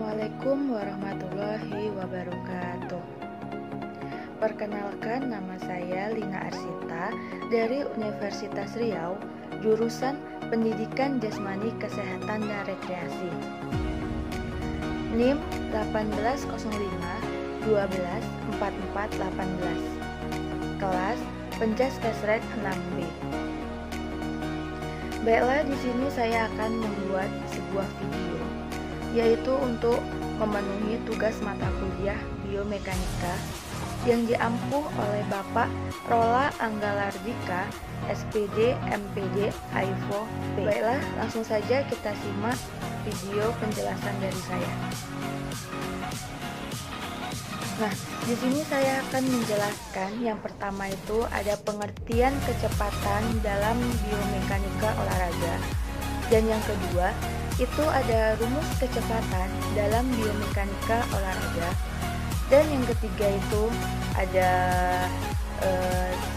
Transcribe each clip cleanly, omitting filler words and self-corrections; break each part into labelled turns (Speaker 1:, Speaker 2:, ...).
Speaker 1: Assalamualaikum warahmatullahi wabarakatuh. Perkenalkan, nama saya Lina Arsita dari Universitas Riau, jurusan Pendidikan Jasmani Kesehatan dan Rekreasi. NIM 1805 12 44 18. Kelas Penjas Kesrek 6B. Baiklah, di sini saya akan membuat sebuah video, yaitu untuk memenuhi tugas mata kuliah biomekanika yang diampuh oleh Bapak Rola Anggalardika, SPD, MPD, AIFO, P. Baiklah, langsung saja kita simak video penjelasan dari saya. Nah, di sini saya akan menjelaskan yang pertama itu ada pengertian kecepatan dalam biomekanika olahraga, dan yang kedua itu ada rumus kecepatan dalam biomekanika olahraga, dan yang ketiga itu ada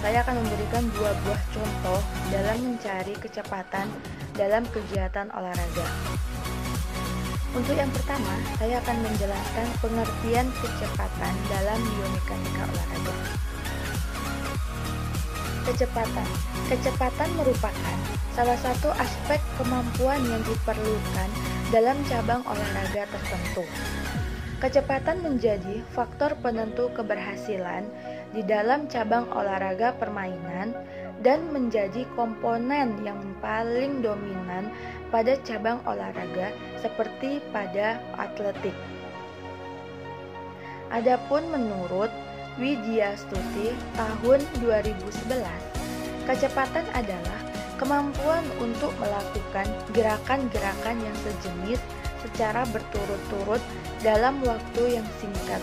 Speaker 1: saya akan memberikan dua buah contoh dalam mencari kecepatan dalam kegiatan olahraga. Untuk yang pertama, saya akan menjelaskan pengertian kecepatan dalam biomekanika olahraga. Kecepatan merupakan salah satu aspek kemampuan yang diperlukan dalam cabang olahraga tertentu. Kecepatan menjadi faktor penentu keberhasilan di dalam cabang olahraga permainan dan menjadi komponen yang paling dominan pada cabang olahraga seperti pada atletik. Adapun menurut Widya Stuti tahun 2011, kecepatan adalah kemampuan untuk melakukan gerakan-gerakan yang sejenis secara berturut-turut dalam waktu yang singkat,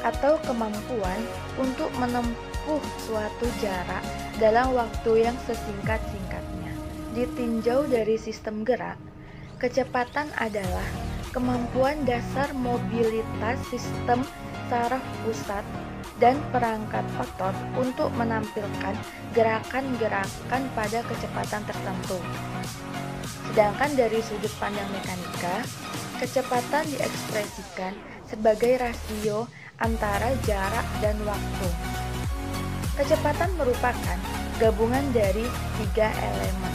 Speaker 1: atau kemampuan untuk menempuh suatu jarak dalam waktu yang sesingkat-singkatnya. Ditinjau dari sistem gerak, kecepatan adalah kemampuan dasar mobilitas sistem saraf pusat dan perangkat otot untuk menampilkan gerakan-gerakan pada kecepatan tertentu. Sedangkan dari sudut pandang mekanika, kecepatan diekspresikan sebagai rasio antara jarak dan waktu. Kecepatan merupakan gabungan dari tiga elemen.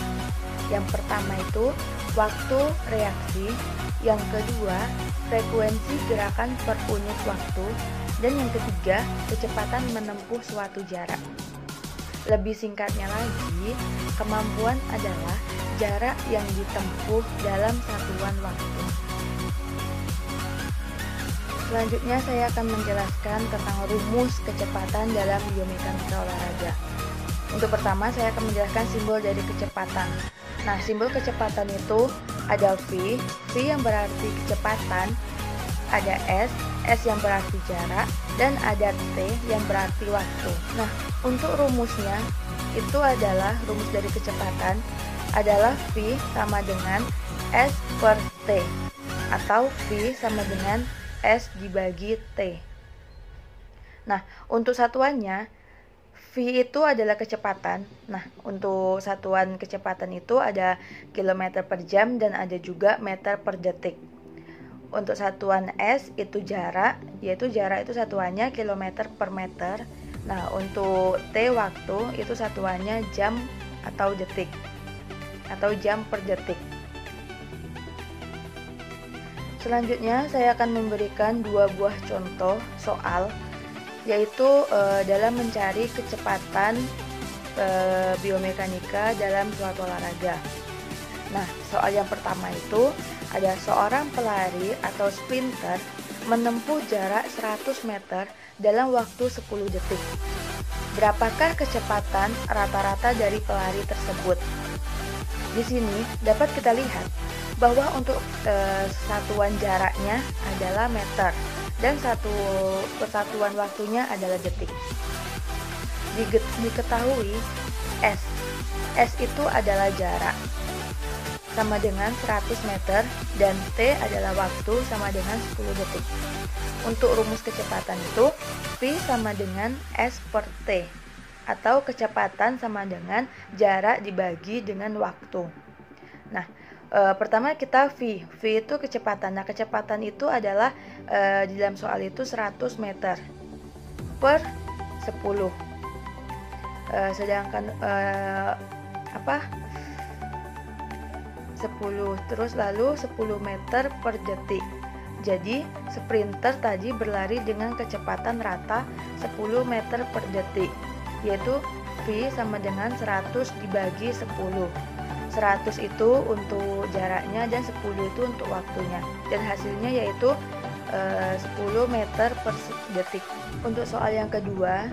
Speaker 1: Yang pertama itu waktu reaksi, yang kedua frekuensi gerakan per unit waktu, dan yang ketiga kecepatan menempuh suatu jarak. Lebih singkatnya lagi, kemampuan adalah jarak yang ditempuh dalam satuan waktu. Selanjutnya saya akan menjelaskan tentang rumus kecepatan dalam biomekanika olahraga. Untuk pertama, saya akan menjelaskan simbol dari kecepatan. Nah, simbol kecepatan itu ada V yang berarti kecepatan, ada S yang berarti jarak, dan ada T yang berarti waktu. Nah, untuk rumusnya itu adalah rumus dari kecepatan adalah V sama dengan S per T, atau V sama dengan S dibagi T. Nah, untuk satuannya V itu adalah kecepatan. Nah, untuk satuan kecepatan itu ada kilometer per jam dan ada juga meter per detik. Untuk satuan S itu jarak, yaitu jarak itu satuannya kilometer per meter. Nah, untuk T waktu itu satuannya jam atau detik, atau jam per detik. Selanjutnya saya akan memberikan dua buah contoh soal, yaitu dalam mencari kecepatan biomekanika dalam suatu olahraga. Nah, soal yang pertama itu ada seorang pelari atau sprinter menempuh jarak 100 meter dalam waktu 10 detik. Berapakah kecepatan rata-rata dari pelari tersebut? Di sini dapat kita lihat bahwa untuk satuan jaraknya adalah meter dan satu persatuan waktunya adalah detik. Diketahui S itu adalah jarak sama dengan 100 meter dan T adalah waktu sama dengan 10 detik. Untuk rumus kecepatan itu V sama dengan S per T, atau kecepatan sama dengan jarak dibagi dengan waktu. Nah, Pertama kita V itu kecepatan. Nah, kecepatan itu adalah di dalam soal itu 100 meter per 10. Sedangkan 10, terus lalu 10 meter per detik. Jadi sprinter tadi berlari dengan kecepatan rata 10 meter per detik, yaitu V sama dengan 100 dibagi 10. 100 itu untuk jaraknya dan 10 itu untuk waktunya, dan hasilnya yaitu 10 meter per detik. Untuk soal yang kedua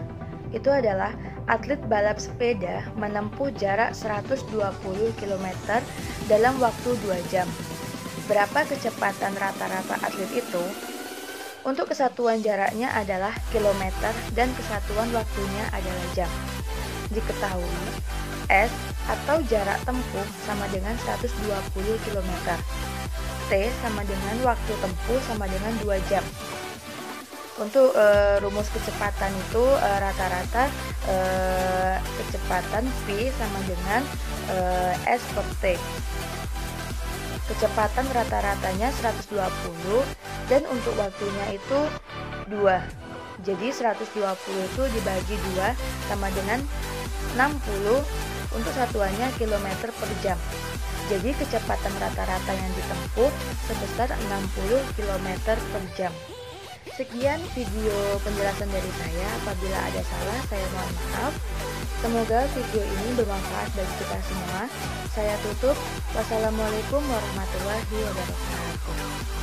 Speaker 1: itu adalah atlet balap sepeda menempuh jarak 120 km dalam waktu 2 jam. Berapa kecepatan rata-rata atlet itu? Untuk kesatuan jaraknya adalah kilometer dan kesatuan waktunya adalah jam. Diketahui S atau jarak tempuh sama dengan 120 km. T sama dengan waktu tempuh sama dengan 2 jam. Untuk rumus kecepatan itu rata-rata kecepatan V sama dengan S per T. Kecepatan rata-ratanya 120 dan untuk waktunya itu 2. Jadi 120 itu dibagi 2 sama dengan 60, untuk satuannya kilometer per jam. Jadi kecepatan rata-rata yang ditempuh sebesar 60 km per jam. Sekian video penjelasan dari saya. Apabila ada salah, saya mohon maaf. Semoga video ini bermanfaat bagi kita semua. Saya tutup. Wassalamualaikum warahmatullahi wabarakatuh.